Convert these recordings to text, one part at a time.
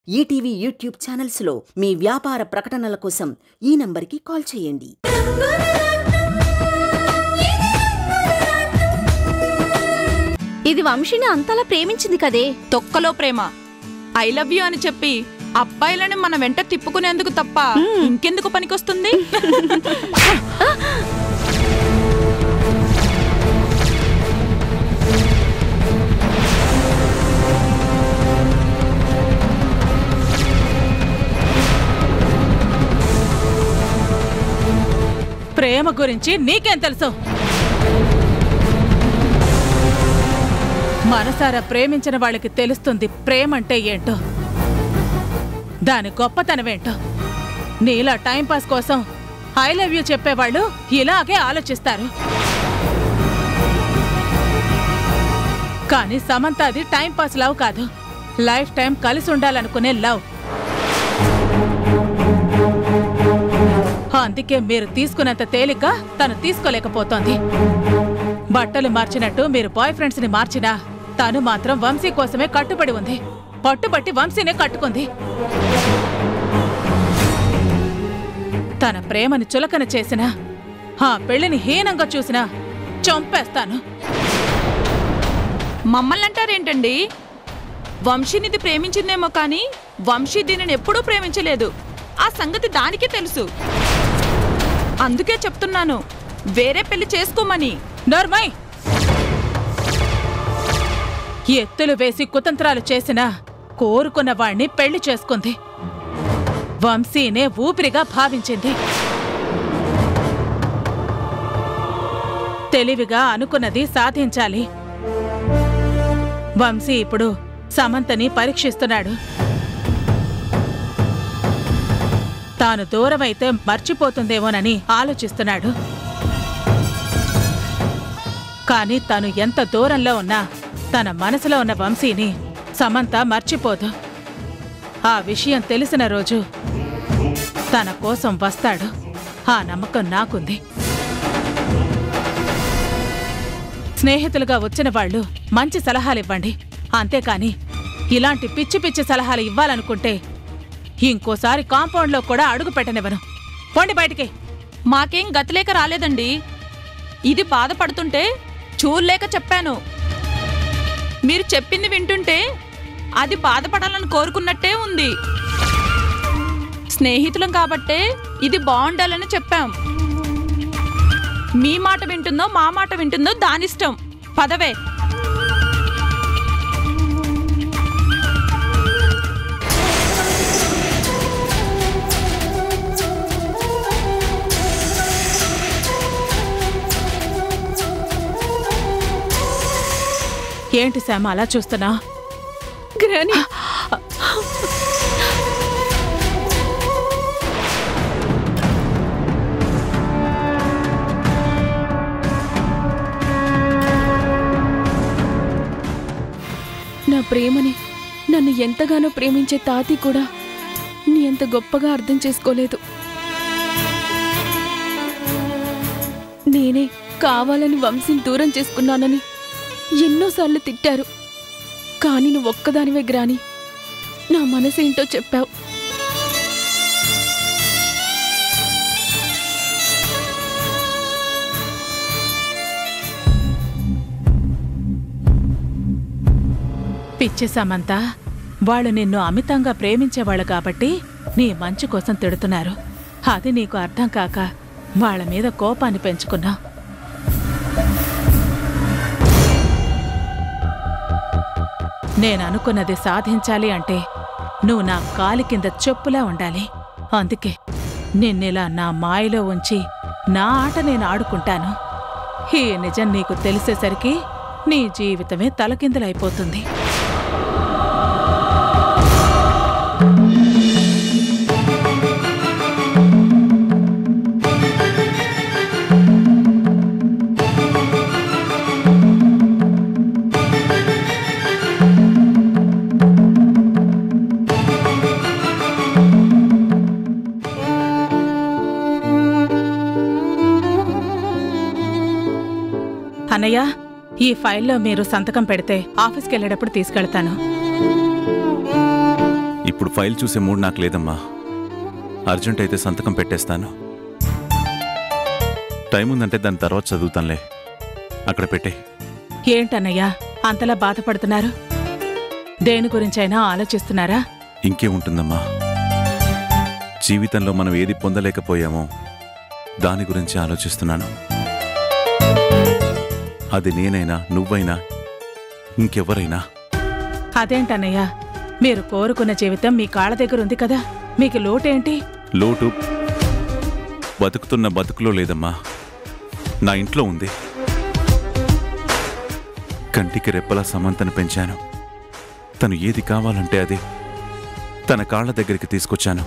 ETV YouTube ఛానల్స్లో మీ వ్యాపార ప్రకటనల కోసం ఈ నంబర్కి కాల్ చేయండి. ఇది వంశీని అంతలా ప్రేమించింది కదే. తొక్కలో ప్రేమ. ఐ లవ్ యూ అని చెప్పి అబ్బాయిలను మన వెంట తిప్పుకునేందుకు తప్ప ఇంకెందుకు పనికొస్తుంది? ప్రేమ గురించి నీకేం తెలుసు? మనసారా ప్రేమించిన వాళ్ళకి తెలుస్తుంది ప్రేమంటే ఏంటో, దాని గొప్పతనమేంటో. నీలా టైంపాస్ కోసం ఐ లవ్ యూ చెప్పేవాళ్ళు ఇలాగే ఆలోచిస్తారు. కానీ సమంత అది టైంపాస్ లవ్ కాదు, లైఫ్ టైం కలిసి ఉండాలనుకునే లవ్. అందుకే మీరు తీసుకున్నంత తేలిగ్గా తను తీసుకోలేకపోతోంది. బట్టలు మార్చినట్టు మీరు బాయ్ ఫ్రెండ్స్ ని మార్చినా తను మాత్రం వంశీ కోసమే కట్టుబడి ఉంది. పట్టుబట్టి వంశీనే కట్టుకుంది. తన ప్రేమని చులకన చేసినా, ఆ పెళ్లిని హీనంగా చూసినా చంపేస్తాను. మమ్మల్ని అంటారేంటండి? వంశీనిది ప్రేమించిందేమో కానీ వంశీ దీనిని ఎప్పుడూ ప్రేమించలేదు. ఆ సంగతి దానికే తెలుసు. అందుకే చెప్తున్నాను వేరే పెళ్లి చేసుకోమని. నర్మయ్, ఎత్తులు వేసి కుతంత్రాలు చేసినా కోరుకున్న వాణ్ణి పెళ్లి చేసుకుంది. వంశీనే ఊపిరిగా భావించింది. తెలివిగా అనుకున్నది సాధించాలి. వంశీ ఇప్పుడు సమంతని పరీక్షిస్తున్నాడు. తాను దూరమైతే మర్చిపోతుందేమోనని ఆలోచిస్తున్నాడు. కాని తను ఎంత దూరంలో ఉన్నా తన మనసులో ఉన్న వంశీని సమంత మర్చిపోదు. ఆ విషయం తెలిసిన రోజు తన కోసం వస్తాడు. ఆ నమ్మకం నాకుంది. స్నేహితులుగా వచ్చిన వాళ్ళు మంచి సలహాలివ్వండి, అంతేకాని ఇలాంటి పిచ్చి పిచ్చి సలహాలు ఇవ్వాలనుకుంటే ఇంకోసారి కాంపౌండ్లో కూడా అడుగు పెట్టనివ్వను. పోండి బయటికి. మాకేం గతిలేక రాలేదండి. ఇది బాధపడుతుంటే చూడలేక చెప్పాను. మీరు చెప్పింది వింటుంటే అది బాధపడాలని కోరుకున్నట్టే ఉంది. స్నేహితులం కాబట్టే ఇది బాగుండాలని చెప్పాం. మీ మాట వింటుందో మా మాట వింటుందో దానిష్టం. పదవే. ఏంటి శ్యామ అలా చూస్తున్నా? గ్రాని, నా ప్రేమని, నన్ను ఎంతగానో ప్రేమించే తాతి కూడా నీ అంత గొప్పగా అర్థం చేసుకోలేదు. నేనే కావాలని వంశీని దూరం చేసుకున్నానని ఎన్నోసార్లు తిట్టారు. కానీ నువ్వు ఒక్కదానివే గ్రాని నా మనసేంటో చెప్పావు. పిచ్చి సమంత, వాళ్ళు నిన్ను అమితంగా ప్రేమించేవాళ్ళు కాబట్టి నీ మంచి కోసం తిడుతున్నారు. అది నీకు అర్థం కాక వాళ్ళ మీద కోపాన్ని పెంచుకున్నావు. నేననుకున్నది సాధించాలి అంటే నువ్వు నా కాలి కింద చెప్పులా ఉండాలి. అందుకే నిన్నిలా నా మాయలో ఉంచి నా ఆట నేను ఆడుకుంటాను. ఈ నిజం నీకు తెలిసేసరికి నీ జీవితమే తలకిందులైపోతుంది. అన్నయ్య, ఈ ఫైల్లో మీరు సంతకం పెడితే ఆఫీస్కి వెళ్ళేటప్పుడు తీసుకెళ్తాను. ఇప్పుడు ఫైల్ చూసే మూడ్ నాకు లేదమ్మా. అర్జెంట్ అయితే సంతకం పెట్టేస్తాను. టైం ఉందంటే దాని తర్వాత చదువుతానులే. అక్కడ పెట్టే. ఏంటన్నయ్యా అంతలా బాధపడుతున్నారు? దేని గురించైనా ఆలోచిస్తున్నారా? ఇంకేముంటుందమ్మా, జీవితంలో మనం ఏది పొందలేకపోయామో దాని గురించి ఆలోచిస్తున్నాను. అది నేనైనా, నువ్వైనా, ఇంకెవరైనా. అదేంటన్నయ్యా, మీరు కోరుకున్న జీవితం మీ కాళ్ళ దగ్గర ఉంది కదా, మీకు లోటేంటి? లోటు బతుకుతున్న బతుకులో లేదమ్మా, నా ఇంట్లో ఉంది. కంటికి రెప్పలా సమంతను పెంచాను. తను ఏది కావాలంటే అది తన కాళ్ల దగ్గరికి తీసుకొచ్చాను.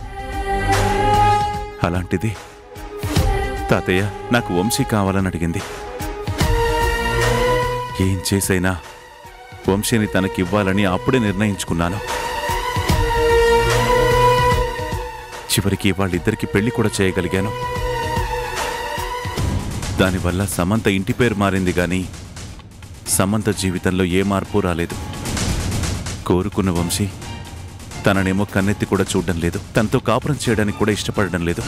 అలాంటిది తాతయ్య నాకు వంశీ కావాలని అడిగింది. ఏం చేసైనా వంశీని తనకివ్వాలని అప్పుడే నిర్ణయించుకున్నాను. చివరికి వాళ్ళిద్దరికి పెళ్లి కూడా చేయగలిగాను. దానివల్ల సమంత ఇంటి పేరు మారింది గాని సమంత జీవితంలో ఏ మార్పు రాలేదు. కోరుకున్న వంశీ తననేమో కన్నెత్తి కూడా చూడడం లేదు, తనతో కాపురం చేయడానికి కూడా ఇష్టపడడం లేదు.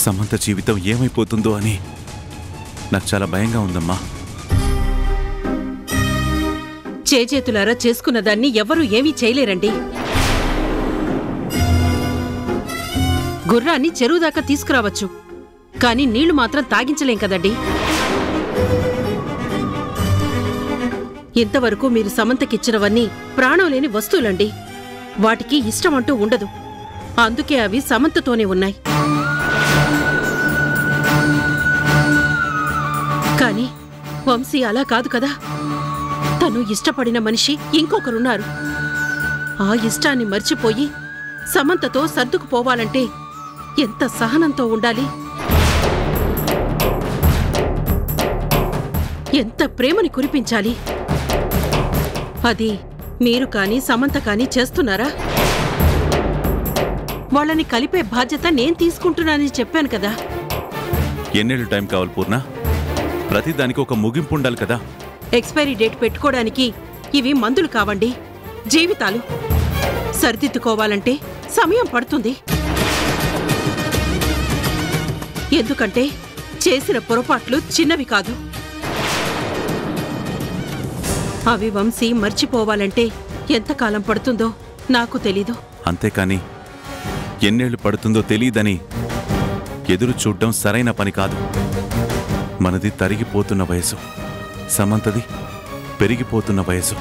సమంత జీవితం ఏమైపోతుందో అని నాకు చాలా భయంగా ఉందమ్మా. చేతులారా చేసుకున్న దాన్ని ఎవరూ ఏమీ చేయలేరండి. గుర్రాన్ని చెరువు దాకా తీసుకురావచ్చు, కానీ నీళ్లు మాత్రం తాగించలేం కదండి. ఇంతవరకు మీరు సమంతకిచ్చినవన్నీ ప్రాణం లేని వస్తువులండి. వాటికి ఇష్టమంటూ ఉండదు, అందుకే అవి సమంతతోనే ఉన్నాయి. కానీ వంశీ అలా కాదు కదా. తను ఇష్టపడిన మనిషి ఇంకొకరున్నారు. ఆ ఇష్టాన్ని మర్చిపోయి సమంతతో సర్దుకుపోవాలంటే ఎంత సహనంతో ఉండాలి, ఎంత ప్రేమని కురిపించాలి. అది మీరు కానీ సమంత కానీ చేస్తున్నారా? వాళ్ళని కలిపే బాధ్యత నేను తీసుకుంటున్నానని చెప్పాను కదా. ఎన్నేళ్ళు టైం కావాలి పూర్ణ? ప్రతిదానికి ఒక ముగింపు ఉండాలి కదా. ఎక్స్పైరీ డేట్ పెట్టుకోవడానికి ఇవి మందులు కావండి, జీవితాలు. సరిదిద్దుకోవాలంటే సమయం పడుతుంది. ఎందుకంటే చేసిన పొరపాట్లు చిన్నవి కాదు. అవి వంశీ మర్చిపోవాలంటే ఎంతకాలం పడుతుందో నాకు తెలీదు. అంతేకాని ఎన్నేళ్లు పడుతుందో తెలీదని ఎదురు చూడ్డం సరైన పని కాదు. మనది తరిగిపోతున్న వయసు, సమంతది పెరిగిపోతున్న వయసు.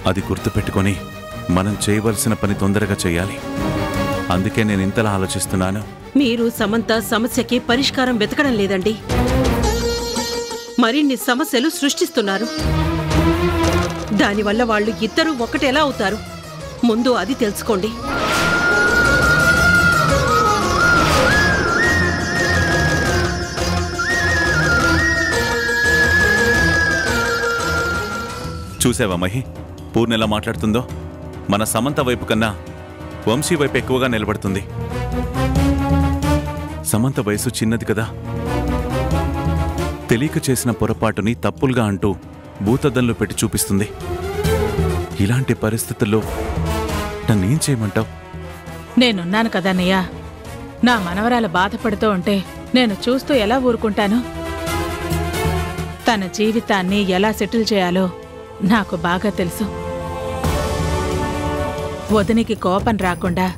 అది గుర్తుపెట్టుకొని మనం చేయవలసిన పని తొందరగా చేయాలి. అందుకే నేను ఇంతలా ఆలోచిస్తున్నాను. మీరు సమంత సమస్యకి పరిష్కారం వెతకడం లేదండి, మరిన్ని సమస్యలు సృష్టిస్తున్నారు. దానివల్ల వాళ్ళు ఇద్దరూ ఒకటెలా అవుతారు? ముందు అది తెలుసుకోండి. చూసావా మహి, పూర్ణ ఎలా మాట్లాడుతుందో? మన సమంత వైపు కన్నా వంశీ వైపు ఎక్కువగా నిలబడుతుంది. సమంత వయసు చిన్నది కదా, తెలియక చేసిన పొరపాటుని తప్పులుగా అంటూ భూతద్దంలో పెట్టి చూపిస్తుంది. ఇలాంటి పరిస్థితుల్లో నన్నేం చేయమంటావు? నేనున్నాను కదన్నయ్యా. నా మనవరాలు బాధపడుతూ ఉంటే నేను చూస్తూ ఎలా ఊరుకుంటాను? తన జీవితాన్ని ఎలా సెటిల్ చేయాలో నాకు బాగా తెలుసు. వదినికి కోపం రాకుండా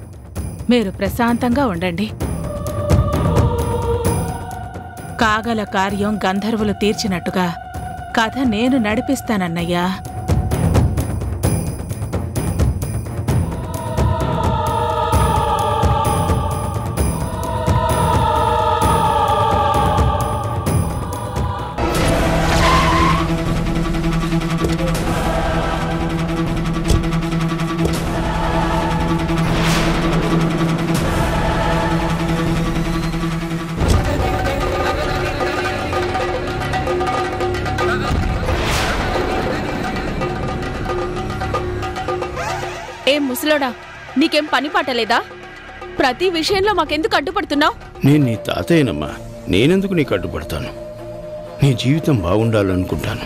మీరు ప్రశాంతంగా ఉండండి. కాగల కార్యం గంధర్వులు తీర్చినట్టుగా కథ నేను నడిపిస్తానన్నయ్యా. ఏం ముసలోడా, నీకేం పని పట్టలేదా? ప్రతి విషయంలో మాకెందుకు అడ్డుపడుతున్నావు? నేను నీ తాతయ్యనమ్మా, నేనెందుకు నీకు అడ్డుపడతాను? నీ జీవితం బాగుండాలనుకుంటాను.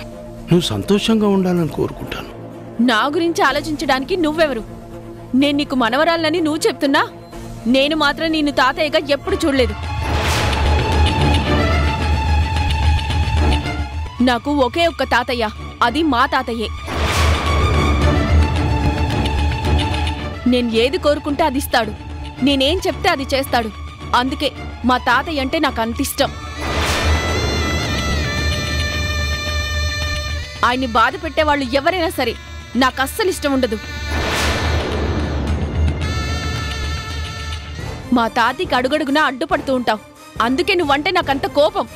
నువ్వు సంతోషంగా ఉండాలని కోరుకుంటాను. నా గురించి ఆలోచించడానికి నువ్వెవరు? నేను నీకు మనవరాలని నువ్వు చెప్తున్నా, నేను మాత్రం నిన్ను తాతయ్యగా ఎప్పుడు చూడలేదు. నాకు ఒకే ఒక్క తాతయ్య, అది మా తాతయ్యే. నేను ఏది కోరుకుంటే అది ఇస్తాడు, నేనేం చెప్తే అది చేస్తాడు. అందుకే మా తాతయ్య అంటే నాకు అంత ఇష్టం. ఆయన్ని బాధ పెట్టేవాళ్ళు ఎవరైనా సరే నాకు అస్సలు ఇష్టం ఉండదు. మా తాతయ్యకి అడుగడుగునా అడ్డుపడుతూ ఉంటావు, అందుకే నువ్వంటే నాకంత కోపం.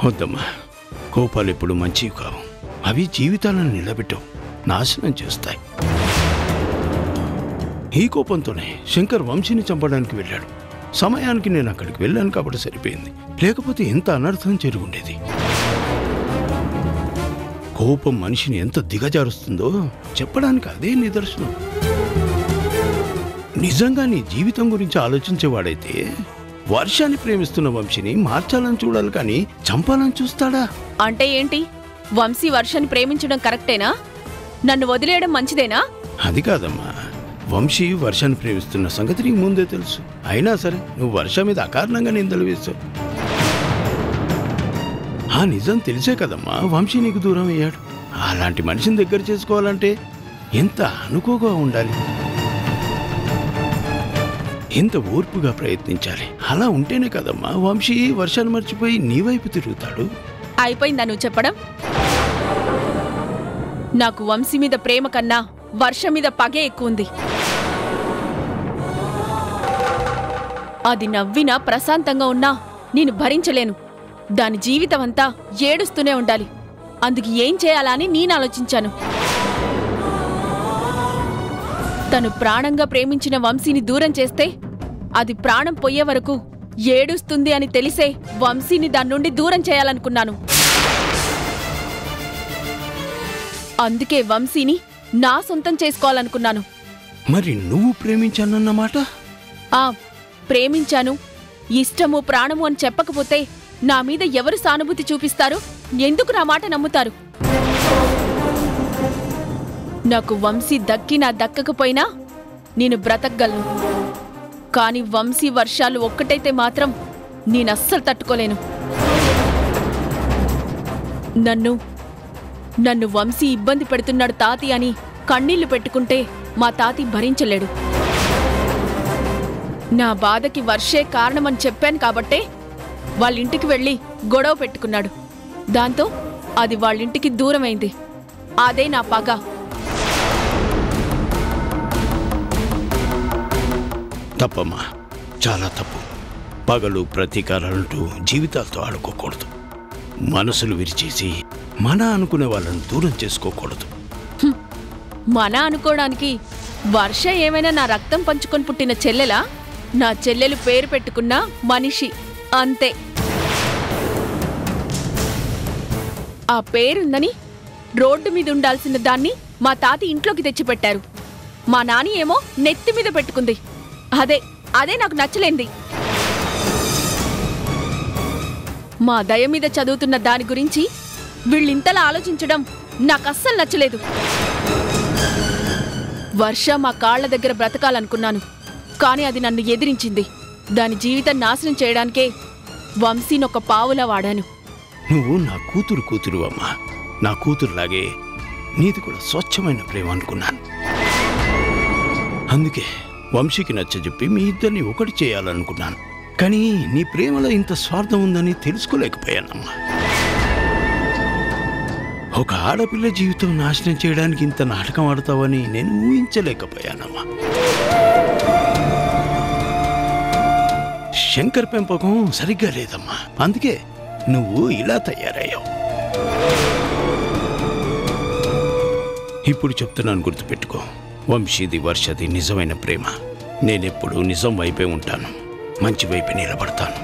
వద్దమ్మా, కోపాలు ఎప్పుడు మంచివి కావు. అవి జీవితాలను నిలబెట్టవు, నాశనం చేస్తాయి. ఈ కోపంతోనే శంకర్ వంశీని చంపడానికి వెళ్ళాడు. సమయానికి నేను అక్కడికి వెళ్ళాను కాబట్టి సరిపోయింది, లేకపోతే ఎంత అనర్థం జరుగుండేది. కోపం మనిషిని ఎంత దిగజారుస్తుందో చెప్పడానికి అదే నిదర్శనం. నిజంగా నీ జీవితం గురించి ఆలోచించేవాడైతే వర్షాన్ని ప్రేమిస్తున్న వంశీని మార్చాలని చూడాలి, కానీ చంపాలని చూస్తాడా? అంటే ఏంటి? వంశీ వర్షాన్ని ప్రేమించడం కరెక్టేనా? నన్ను వదిలేయడం మంచిదేనా? అది కాదమ్మా, వంశీ వర్షాన్ని ప్రేమిస్తున్న సంగతి నీకు ముందే తెలుసు. అయినా సరే నువ్వు వర్ష మీద అకారణంగా నిందలు వేశావు. ఆ నిజం తెలిసే కదమ్మా వంశీ నీకు దూరం అయ్యాడు. అలాంటి మనిషిని దగ్గర చేసుకోవాలంటే ఎంత అనుకోగా ఉండాలి, ఎంత ఓర్పుగా ప్రయత్నించాలి. అలా ఉంటేనే కదమ్మా వంశీ వర్షాన్ని మర్చిపోయి నీ వైపు తిరుగుతాడు. అయిపోయిందా నువ్వు చెప్పడం? నాకు వంశీ మీద ప్రేమ కన్నా వర్షం మీద పగే ఎక్కువ ఉంది. అది నవ్వినా ప్రశాంతంగా ఉన్నా నేను భరించలేను. దాని జీవితం అంతా ఏడుస్తూనే ఉండాలి. అందుకు ఏం చేయాలని నేను ఆలోచించాను. తను ప్రాణంగా ప్రేమించిన వంశీని దూరం చేస్తే అది ప్రాణం పోయే వరకు ఏడుస్తుంది అని తెలిసే వంశీని దాని నుండి దూరం చేయాలనుకున్నాను. అందుకే వంశీని నా సొంతం చేసుకోవాలనుకున్నాను. మరి నువ్వు ప్రేమించానన్నమాట? ప్రేమించాను, ఇష్టము ప్రాణము అని చెప్పకపోతే నా మీద ఎవరు సానుభూతి చూపిస్తారు? ఎందుకు నా మాట నమ్ముతారు? నాకు వంశీ దక్కినా దక్కకపోయినా నేను బ్రతకగలను. కాని వంశీ వర్షాలు ఒక్కటైతే మాత్రం నేనస్సలు తట్టుకోలేను. నన్ను వంశీ ఇబ్బంది పెడుతున్నాడు తాతి అని కన్నీళ్లు పెట్టుకుంటే మా తాతి భరించలేడు. నా బాధకి వర్షే కారణమని చెప్పాను కాబట్టే వాళ్ళింటికి వెళ్ళి గొడవ పెట్టుకున్నాడు. దాంతో అది వాళ్ళింటికి దూరమైంది. అదే నా పగ. తప్పమ్మా, చాలా తప్పు. పగలు ప్రతీకారాలంటూ జీవితాలతో ఆడుకోకూడదు. మనసులు విరిచేసి మన అనుకునే వాళ్ళని దూరం చేసుకోకూడదు. మన అనుకోవడానికి వర్ష ఏమైనా నా రక్తం పంచుకొని పుట్టిన చెల్లెలా? నా చెల్లెలు పేరు పెట్టుకున్న మనిషి అంతే. ఆ పేరుందని రోడ్డు మీద ఉండాల్సిన దాన్ని మా తాత ఇంట్లోకి తెచ్చిపెట్టారు. మా నాని ఏమో నెత్తి మీద పెట్టుకుంది. అదే నాకు నచ్చలేంది. మా దయ మీద చదువుతున్న దాని గురించి వీళ్ళింతలా ఆలోచించడం నాకస్సలు నచ్చలేదు. వర్ష మా కాళ్ల దగ్గర బ్రతకాలనుకున్నాను, కానీ అది నన్ను ఎదిరించింది. దాని జీవితం నాశనం చేయడానికే వంశీనొక పావులా వాడాను. నువ్వు నా కూతురు అమ్మా. నా కూతురులాగే నీది కూడా స్వచ్ఛమైన ప్రేమ అనుకున్నాను. అందుకే వంశీకి నచ్చజెప్పి మీ ఇద్దరిని ఒకటి చేయాలనుకున్నాను. కానీ నీ ప్రేమలో ఇంత స్వార్థం ఉందని తెలుసుకోలేకపోయానమ్మా. ఒక ఆడపిల్ల జీవితం నాశనం చేయడానికి ఇంత నాటకం ఆడతావని నేను ఊహించలేకపోయానమ్మా. శంకర్ పెంపకం సరిగ్గా లేదమ్మా, అందుకే నువ్వు ఇలా తయారయ్యావు. ఇప్పుడు చెప్తున్నాను, గుర్తుపెట్టుకో. వంశీది వర్షది నిజమైన ప్రేమ. నేనెప్పుడు నిజం వైపే ఉంటాను, మంచి వైపే నిలబడతాను.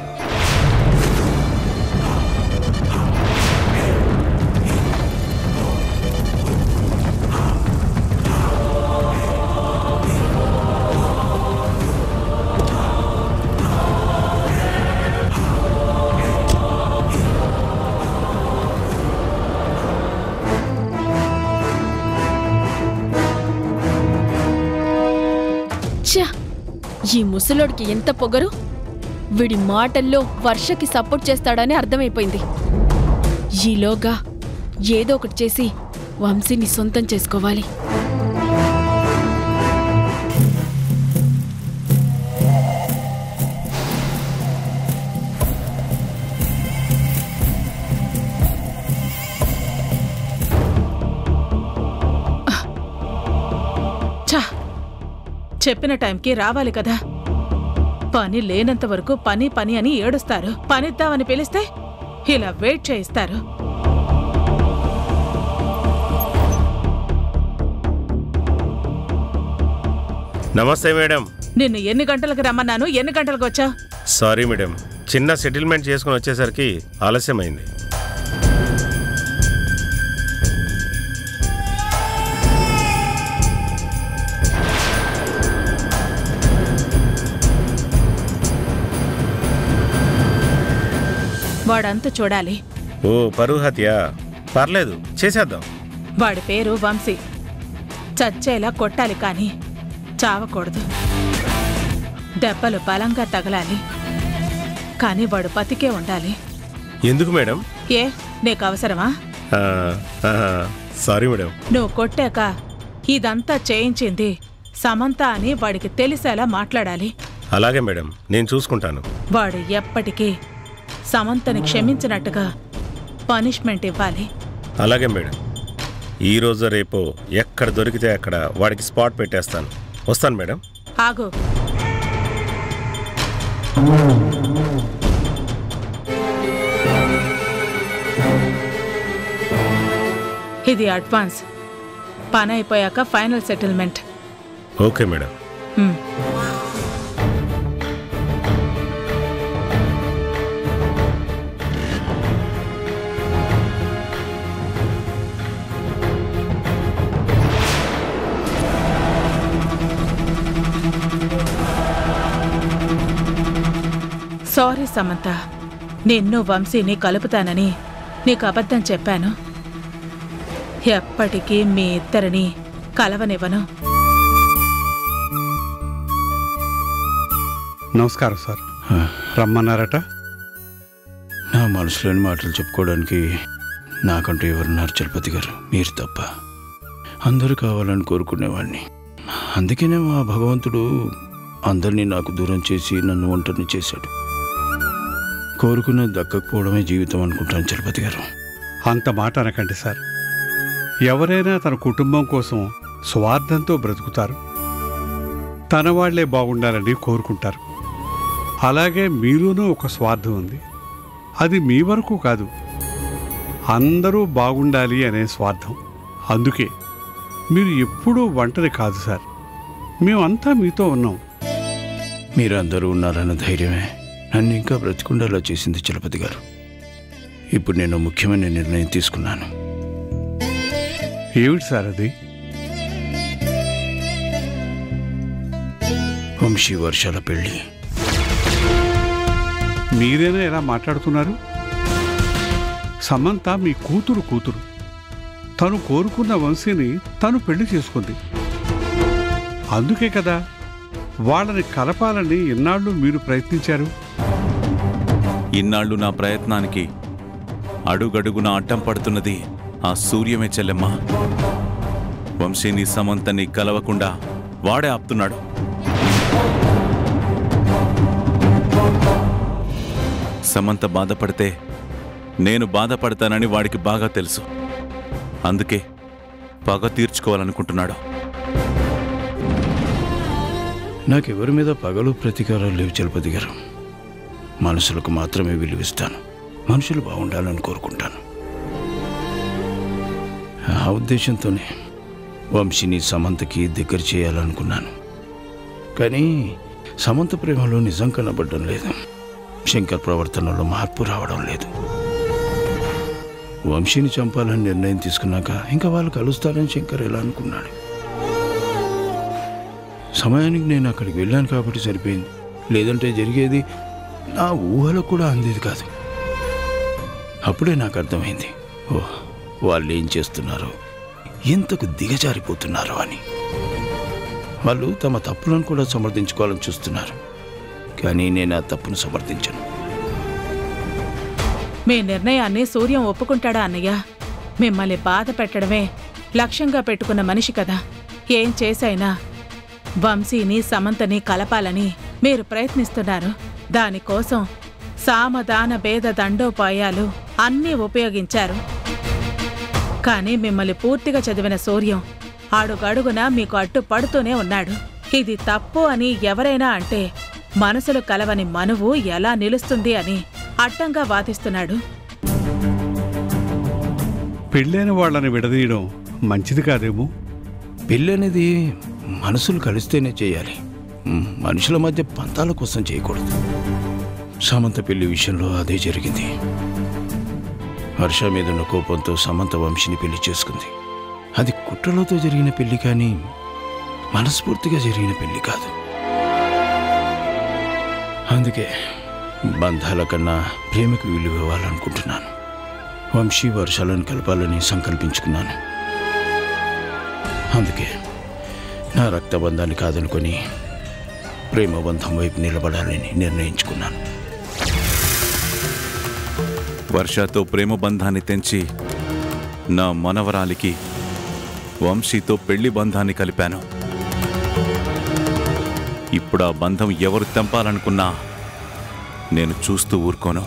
ఛ! ఈ ముసలోడికి ఎంత పొగరు! వీడి మాటల్లో వర్షకి సపోర్ట్ చేస్తాడని అర్థమైపోయింది. ఈలోగా ఏదో ఒకటి చేసి వంశీని సొంతం చేసుకోవాలి. చెప్పిన టైంకి రావాలి కదా. పని లేనంత వరకు పని పని అని ఏడుస్తారు. పనిద్దామని పిలిస్తే ఇలా వెయిట్ చేయిస్తారు. నమస్తే మేడం. నిన్ను ఎన్ని గంటలకు రమ్మన్నాను, ఎన్ని గంటలకు వచ్చావు? సారీ మేడం, చిన్న సెటిల్మెంట్ చేసుకుని వచ్చేసరికి ఆలస్యమైంది. వాడంతా చూడాలి. ఓ పరువు హత్య, పర్లేదు చేసేద్దాం. వాడి పేరు వంశీ. చచ్చేలా కొట్టాలి కానీ చావకూడదు. దెబ్బలు బలంగా తగలాలి కానీ వాడు బతికే ఉండాలి. ఎందుకు మేడం? ఏ నీకు అవసరమా? Sorry madam. నువ్వు కొట్టాక ఇదంతా చేయించింది సమంత అని వాడికి తెలిసేలా మాట్లాడాలి. అలాగే మేడం, నేను చూసుకుంటాను. వాడు ఎప్పటికీ సమంతని క్షమించినట్టుగా పనిష్మెంట్ ఇవ్వాలి. అలాగే మేడం, ఈ రోజు రేపు ఎక్కడ దొరికితే అక్కడ వాడికి స్పాట్ పెట్టేస్తాను. వస్తాను మేడం. ఆగు. ఇది అడ్వాన్స్. పని అయిపోయాక final settlement. Okay madam. Sorry Samantha, నిన్ను వంశీని కలుపుతానని నీకు అబద్ధం చెప్పాను. ఎప్పటికీ మీ ఇద్దరిని కలవనివ్వను. నమస్కారం సార్. రమ్మన్నారట? నా మనసులోని మాటలు చెప్పుకోవడానికి నాకంటూ ఎవరున్నారు చలపతి గారు? మీరు తప్ప. అందరూ కావాలని కోరుకునేవాడిని. అందుకనే మా భగవంతుడు అందరినీ నాకు దూరం చేసి నన్ను ఒంటరిని చేశాడు. కోరుకున్న దక్కకపోవడమే జీవితం అనుకుంటాను చలపతి గారు. అంత మాట అనకండి సార్. ఎవరైనా తన కుటుంబం కోసం స్వార్థంతో బ్రతుకుతారు. తన వాళ్లే బాగుండాలని కోరుకుంటారు. అలాగే మీలోనూ ఒక స్వార్థం ఉంది. అది మీ వరకు కాదు, అందరూ బాగుండాలి అనే స్వార్థం. అందుకే మీరు ఎప్పుడూ ఒంటరి కాదు సార్. మేమంతా మీతో ఉన్నాం. మీరందరూ ఉన్నారన్న ధైర్యమే నన్ను ఇంకా బ్రతికుండేలా చేసింది చలపతి గారు. ఇప్పుడు నేను ముఖ్యమైన నిర్ణయం తీసుకున్నాను. ఏమిటి సార్ అది? వంశీ వర్షాల పెళ్ళి. మీరేనా ఎలా మాట్లాడుతున్నారు? సమంత మీ కూతురు. తను కోరుకున్న వంశీని తను పెళ్లి చేసుకుంది. అందుకే కదా వాళ్ళని కలపాలని ఇన్నాళ్ళు మీరు ప్రయత్నించారు. ఇన్నాళ్ళు నా ప్రయత్నానికి అడుగడుగున అడ్డం పడుతున్నది ఆ సూర్యమే చెల్లెమ్మ. వంశీని సమంతని కలవకుండా వాడే ఆపుతున్నాడు. సమంత బాధపడితే నేను బాధపడతానని వాడికి బాగా తెలుసు. అందుకే పగ తీర్చుకోవాలనుకుంటున్నాడు. నాకెవరి మీద పగలు ప్రతీకారాలు లేవు చలపతి గారు. మనుషులకు మాత్రమే విలువిస్తాను. మనుషులు బాగుండాలని కోరుకుంటాను. ఆ ఉద్దేశంతోనే వంశీని సమంతకి దగ్గర చేయాలనుకున్నాను. కానీ సమంత ప్రేమలో నిజం కనబడడం లేదు. శంకర్ ప్రవర్తనలో మార్పు రావడం లేదు. వంశీని చంపాలని నిర్ణయం తీసుకున్నాక ఇంకా వాళ్ళు కలుస్తారని శంకర్ ఎలా అనుకున్నాడు? సమయానికి నేను అక్కడికి వెళ్ళాను కాబట్టి సరిపోయింది. లేదంటే జరిగేది నా ఊహలో కూడా అందేది కాదు. అప్పుడే నాకు అర్థమైంది, ఓహ్, వాళ్ళు ఏం చేస్తున్నారో, ఎంతకు దిగజారిపోతున్నారో అని. వాళ్ళు తమ తప్పులను కూడా సమర్థించుకోవాలని చూస్తున్నారు, కానీ నేను ఆ తప్పును సమర్థించను. మీ నిర్ణయాన్ని సూర్యం ఒప్పుకుంటాడా అన్నయ్య? మిమ్మల్ని బాధ పెట్టడమే లక్ష్యంగా పెట్టుకున్న మనిషి కదా. ఏం చేసైనా వంశీని సమంతని కలపాలని మీరు ప్రయత్నిస్తున్నారు. దానికోసం సామదాన భేద దండోపాయాలు అన్నీ ఉపయోగించారు. కానీ మిమ్మల్ని పూర్తిగా చదివిన సూర్యం అడుగడుగునా మీకు అడ్డుపడుతూనే ఉన్నాడు. ఇది తప్పు అని ఎవరైనా అంటే మనసులు కలవని మనువు ఎలా నిలుస్తుంది అని అడ్డంగా వాదిస్తున్నాడు. పెళ్ళైన వాళ్ళని విడదీయడం మంచిది కాదేమో. పెళ్ళి అనేది మనసులు కలిస్తేనే చేయాలి, మనుషుల మధ్య పంతాల కోసం చేయకూడదు. సమంత పెళ్లి విషయంలో అదే జరిగింది. హర్ష మీదున్న కోపంతో సమంత వంశీని పెళ్లి చేసుకుంది. అది కుట్రలతో జరిగిన పెళ్లి కానీ మనస్ఫూర్తిగా జరిగిన పెళ్లి కాదు. అందుకే బంధాల కన్నా ప్రేమకు విలువ ఇవ్వాలనుకుంటున్నాను. వంశీ వర్షాలను కలపాలని సంకల్పించుకున్నాను. అందుకే నా రక్తబంధాన్ని కాదనుకొని ప్రేమబంధం వైపు నిలబడాలని నిర్ణయించుకున్నాను. వర్షతో ప్రేమ బంధాన్ని తెంచి నా మనవరాలికి వంశీతో పెళ్లి బంధాన్ని కలిపాను. ఇప్పుడు ఆ బంధం ఎవరు తెంపాలనుకున్నా నేను చూస్తూ ఊరుకోను.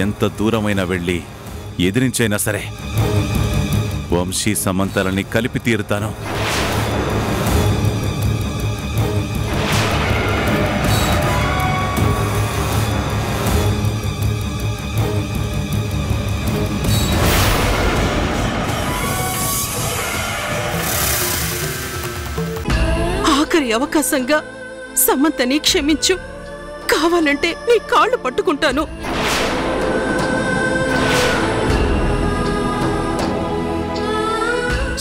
ఎంత దూరమైనా వెళ్ళి ఎదిరించైనా సరే వంశీ సమంతలని కలిపి తీరుతాను. ఆఖరి అవకాశంగా సమంతని క్షమించు. కావాలంటే నీ కాళ్ళు పట్టుకుంటాను.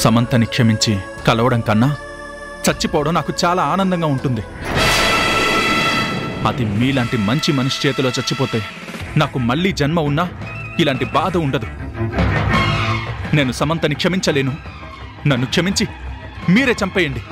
సమంతని క్షమించి కలవడం కన్నా చచ్చిపోవడం నాకు చాలా ఆనందంగా ఉంటుంది. అది మీలాంటి మంచి మనిషి చేతిలో చచ్చిపోతే నాకు మళ్ళీ జన్మ ఉన్నా ఇలాంటి బాధ ఉండదు. నేను సమంతని క్షమించలేను. నన్ను క్షమించి మీరే చంపేయండి.